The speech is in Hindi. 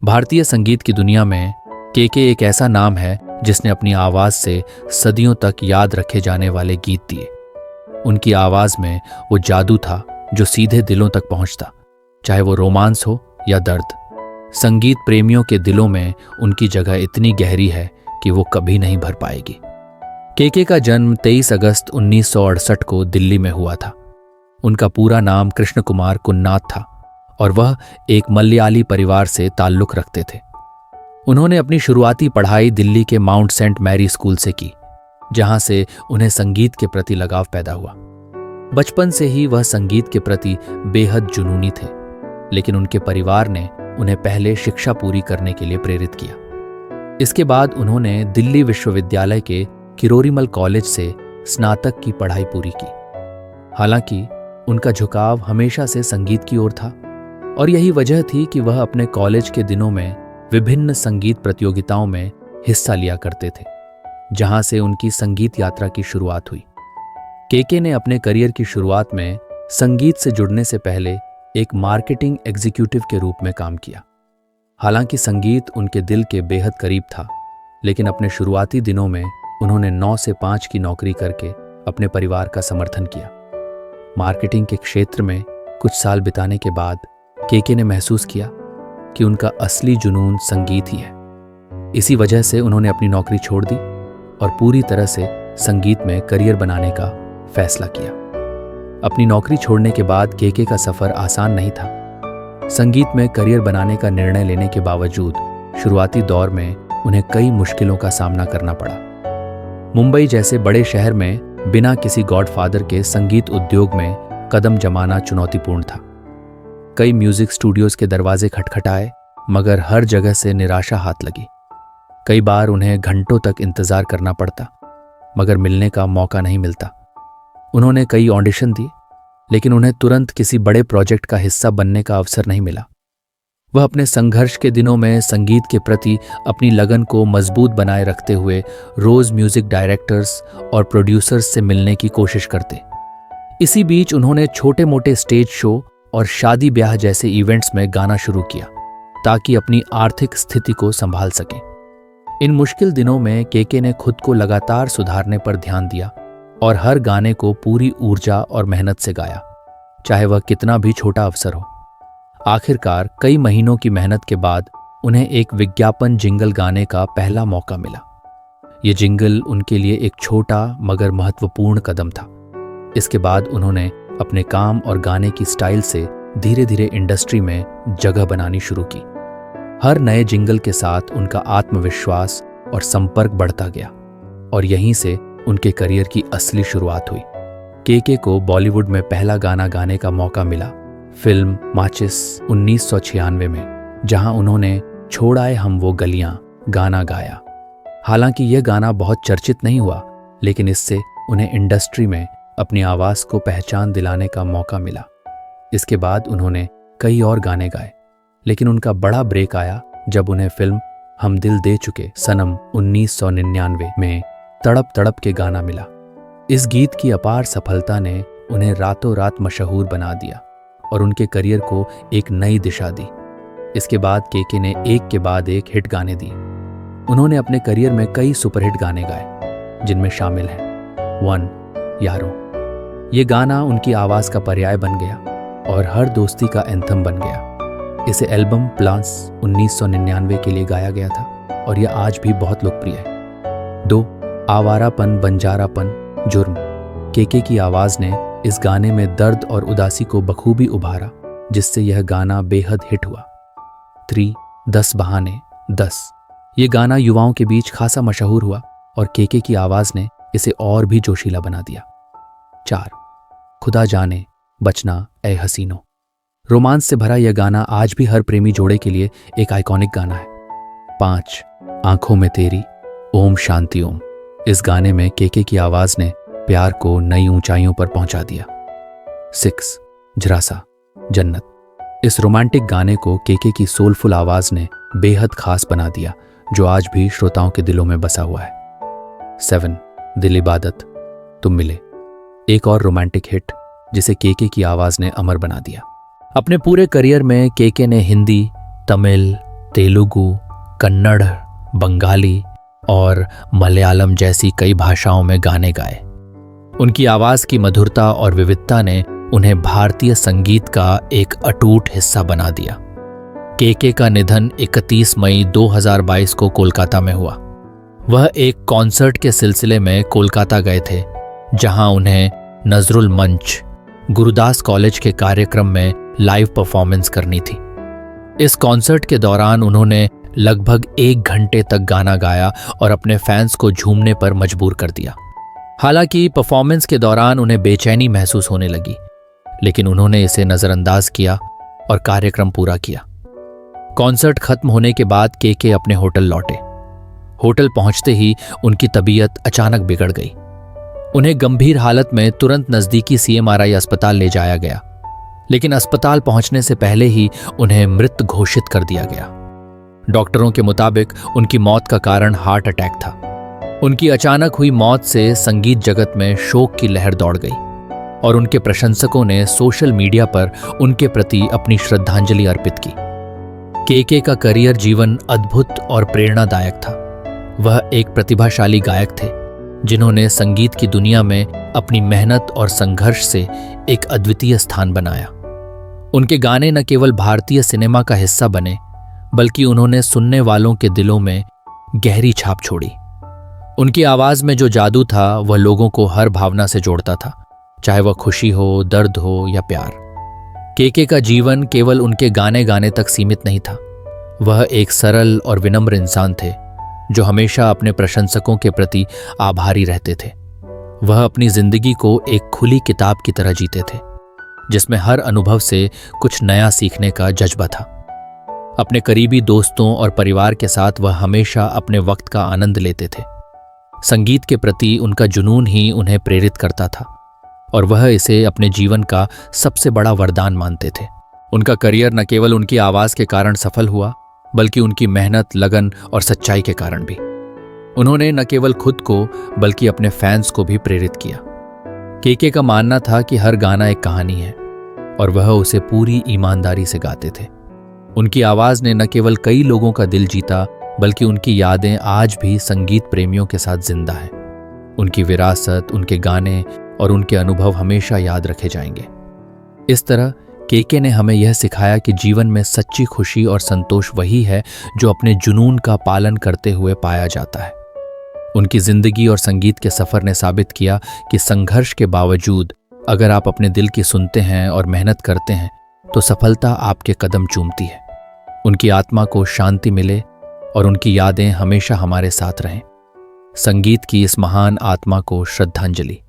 भारतीय संगीत की दुनिया में केके एक ऐसा नाम है जिसने अपनी आवाज से सदियों तक याद रखे जाने वाले गीत दिए। उनकी आवाज में वो जादू था जो सीधे दिलों तक पहुंचता, चाहे वो रोमांस हो या दर्द। संगीत प्रेमियों के दिलों में उनकी जगह इतनी गहरी है कि वो कभी नहीं भर पाएगी। केके का जन्म 23 अगस्त 1968 को दिल्ली में हुआ था। उनका पूरा नाम कृष्ण कुमार कुन्नाथ था और वह एक मलयाली परिवार से ताल्लुक रखते थे। उन्होंने अपनी शुरुआती पढ़ाई दिल्ली के माउंट सेंट मैरी स्कूल से की, जहां से उन्हें संगीत के प्रति लगाव पैदा हुआ। बचपन से ही वह संगीत के प्रति बेहद जुनूनी थे, लेकिन उनके परिवार ने उन्हें पहले शिक्षा पूरी करने के लिए प्रेरित किया। इसके बाद उन्होंने दिल्ली विश्वविद्यालय के किरोरीमल कॉलेज से स्नातक की पढ़ाई पूरी की। हालांकि उनका झुकाव हमेशा से संगीत की ओर था और यही वजह थी कि वह अपने कॉलेज के दिनों में विभिन्न संगीत प्रतियोगिताओं में हिस्सा लिया करते थे, जहां से उनकी संगीत यात्रा की शुरुआत हुई। केके ने अपने करियर की शुरुआत में संगीत से जुड़ने से पहले एक मार्केटिंग एग्जीक्यूटिव के रूप में काम किया। हालांकि संगीत उनके दिल के बेहद करीब था, लेकिन अपने शुरुआती दिनों में उन्होंने 9 से 5 की नौकरी करके अपने परिवार का समर्थन किया। मार्केटिंग के क्षेत्र में कुछ साल बिताने के बाद केके ने महसूस किया कि उनका असली जुनून संगीत ही है। इसी वजह से उन्होंने अपनी नौकरी छोड़ दी और पूरी तरह से संगीत में करियर बनाने का फैसला किया। अपनी नौकरी छोड़ने के बाद केके का सफर आसान नहीं था। संगीत में करियर बनाने का निर्णय लेने के बावजूद शुरुआती दौर में उन्हें कई मुश्किलों का सामना करना पड़ा। मुंबई जैसे बड़े शहर में बिना किसी गॉडफादर के संगीत उद्योग में कदम जमाना चुनौतीपूर्ण था। कई म्यूजिक स्टूडियोज के दरवाजे खटखटाए, मगर हर जगह से निराशा हाथ लगी। कई बार उन्हें घंटों तक इंतजार करना पड़ता, मगर मिलने का मौका नहीं मिलता। उन्होंने कई ऑडिशन दिए, लेकिन उन्हें तुरंत किसी बड़े प्रोजेक्ट का हिस्सा बनने का अवसर नहीं मिला। वह अपने संघर्ष के दिनों में संगीत के प्रति अपनी लगन को मजबूत बनाए रखते हुए रोज म्यूजिक डायरेक्टर्स और प्रोड्यूसर्स से मिलने की कोशिश करते। इसी बीच उन्होंने छोटे मोटे स्टेज शो और शादी ब्याह जैसे इवेंट्स में गाना शुरू किया, ताकि अपनी आर्थिक स्थिति को संभाल सकें। इन मुश्किल दिनों में केके ने खुद को लगातार सुधारने पर ध्यान दिया और हर गाने को पूरी ऊर्जा और मेहनत से गाया, चाहे वह कितना भी छोटा अवसर हो। आखिरकार कई महीनों की मेहनत के बाद उन्हें एक विज्ञापन जिंगल गाने का पहला मौका मिला। ये जिंगल उनके लिए एक छोटा मगर महत्वपूर्ण कदम था। इसके बाद उन्होंने अपने काम और गाने की स्टाइल से धीरे धीरे इंडस्ट्री में जगह बनानी शुरू की। हर नए जिंगल के साथ उनका आत्मविश्वास और संपर्क बढ़ता गया और यहीं से उनके करियर की असली शुरुआत हुई। केके को बॉलीवुड में पहला गाना गाने का मौका मिला फिल्म माचिस 1996 में, जहां उन्होंने छोड़ आए हम वो गलियां गाना गाया। हालांकि यह गाना बहुत चर्चित नहीं हुआ, लेकिन इससे उन्हें इंडस्ट्री में अपनी आवाज को पहचान दिलाने का मौका मिला। इसके बाद उन्होंने कई और गाने गाए, लेकिन उनका बड़ा ब्रेक आया जब उन्हें फिल्म हम दिल दे चुके सनम 1999 में तड़प तड़प के गाना मिला। इस गीत की अपार सफलता ने उन्हें रातों रात मशहूर बना दिया और उनके करियर को एक नई दिशा दी। इसके बाद केके ने एक के बाद एक हिट गाने दिए। उन्होंने अपने करियर में कई सुपरहिट गाने गाए, जिनमें शामिल हैं वन यारो। ये गाना उनकी आवाज का पर्याय बन गया और हर दोस्ती का एंथम बन गया। इसे एल्बम प्लान्स 1999 के लिए गाया गया था और यह आज भी बहुत लोकप्रिय है। 2 आवारापन बंजारापन जुर्म। केके की आवाज ने इस गाने में दर्द और उदासी को बखूबी उभारा, जिससे यह गाना बेहद हिट हुआ। 3 10 बहाने 10। ये गाना युवाओं के बीच खासा मशहूर हुआ और केके की आवाज ने इसे और भी जोशीला बना दिया। 4 खुदा जाने बचना ए हसीनो। रोमांस से भरा यह गाना आज भी हर प्रेमी जोड़े के लिए एक आइकॉनिक गाना है। 5 आंखों में तेरी ओम शांति ओम। इस गाने में केके की आवाज ने प्यार को नई ऊंचाइयों पर पहुंचा दिया। 6 झरासा जन्नत। इस रोमांटिक गाने को केके की सोलफुल आवाज ने बेहद खास बना दिया, जो आज भी श्रोताओं के दिलों में बसा हुआ है। 7 दिल इबादत तुम मिले। एक और रोमांटिक हिट जिसे केके की आवाज ने अमर बना दिया। अपने पूरे करियर में केके ने हिंदी, तमिल, तेलुगु, कन्नड़, बंगाली और मलयालम जैसी कई भाषाओं में गाने गाए। उनकी आवाज की मधुरता और विविधता ने उन्हें भारतीय संगीत का एक अटूट हिस्सा बना दिया। केके का निधन 31 मई 2022 को कोलकाता में हुआ। वह एक कॉन्सर्ट के सिलसिले में कोलकाता गए थे, जहां उन्हें नजरुल मंच, गुरुदास कॉलेज के कार्यक्रम में लाइव परफॉर्मेंस करनी थी। इस कॉन्सर्ट के दौरान उन्होंने लगभग 1 घंटे तक गाना गाया और अपने फैंस को झूमने पर मजबूर कर दिया। हालांकि परफॉर्मेंस के दौरान उन्हें बेचैनी महसूस होने लगी, लेकिन उन्होंने इसे नजरअंदाज किया और कार्यक्रम पूरा किया। कॉन्सर्ट खत्म होने के बाद केके अपने होटल लौटे। होटल पहुंचते ही उनकी तबीयत अचानक बिगड़ गई। उन्हें गंभीर हालत में तुरंत नजदीकी CMRI अस्पताल ले जाया गया, लेकिन अस्पताल पहुंचने से पहले ही उन्हें मृत घोषित कर दिया गया। डॉक्टरों के मुताबिक उनकी मौत का कारण हार्ट अटैक था। उनकी अचानक हुई मौत से संगीत जगत में शोक की लहर दौड़ गई और उनके प्रशंसकों ने सोशल मीडिया पर उनके प्रति अपनी श्रद्धांजलि अर्पित की। केके का करियर जीवन अद्भुत और प्रेरणादायक था। वह एक प्रतिभाशाली गायक थे, जिन्होंने संगीत की दुनिया में अपनी मेहनत और संघर्ष से एक अद्वितीय स्थान बनाया। उनके गाने न केवल भारतीय सिनेमा का हिस्सा बने, बल्कि उन्होंने सुनने वालों के दिलों में गहरी छाप छोड़ी। उनकी आवाज में जो जादू था, वह लोगों को हर भावना से जोड़ता था, चाहे वह खुशी हो, दर्द हो या प्यार। केके का जीवन केवल उनके गाने गाने तक सीमित नहीं था। वह एक सरल और विनम्र इंसान थे, जो हमेशा अपने प्रशंसकों के प्रति आभारी रहते थे। वह अपनी जिंदगी को एक खुली किताब की तरह जीते थे, जिसमें हर अनुभव से कुछ नया सीखने का जज्बा था। अपने करीबी दोस्तों और परिवार के साथ वह हमेशा अपने वक्त का आनंद लेते थे। संगीत के प्रति उनका जुनून ही उन्हें प्रेरित करता था और वह इसे अपने जीवन का सबसे बड़ा वरदान मानते थे। उनका करियर न केवल उनकी आवाज के कारण सफल हुआ, बल्कि उनकी मेहनत, लगन और सच्चाई के कारण भी। उन्होंने न केवल खुद को बल्कि अपने फैंस को भी प्रेरित किया। केके का मानना था कि हर गाना एक कहानी है और वह उसे पूरी ईमानदारी से गाते थे। उनकी आवाज ने न केवल कई लोगों का दिल जीता, बल्कि उनकी यादें आज भी संगीत प्रेमियों के साथ जिंदा है। उनकी विरासत, उनके गाने और उनके अनुभव हमेशा याद रखे जाएंगे। इस तरह केके ने हमें यह सिखाया कि जीवन में सच्ची खुशी और संतोष वही है जो अपने जुनून का पालन करते हुए पाया जाता है। उनकी जिंदगी और संगीत के सफर ने साबित किया कि संघर्ष के बावजूद अगर आप अपने दिल की सुनते हैं और मेहनत करते हैं, तो सफलता आपके कदम चूमती है। उनकी आत्मा को शांति मिले और उनकी यादें हमेशा हमारे साथ रहें। संगीत की इस महान आत्मा को श्रद्धांजलि।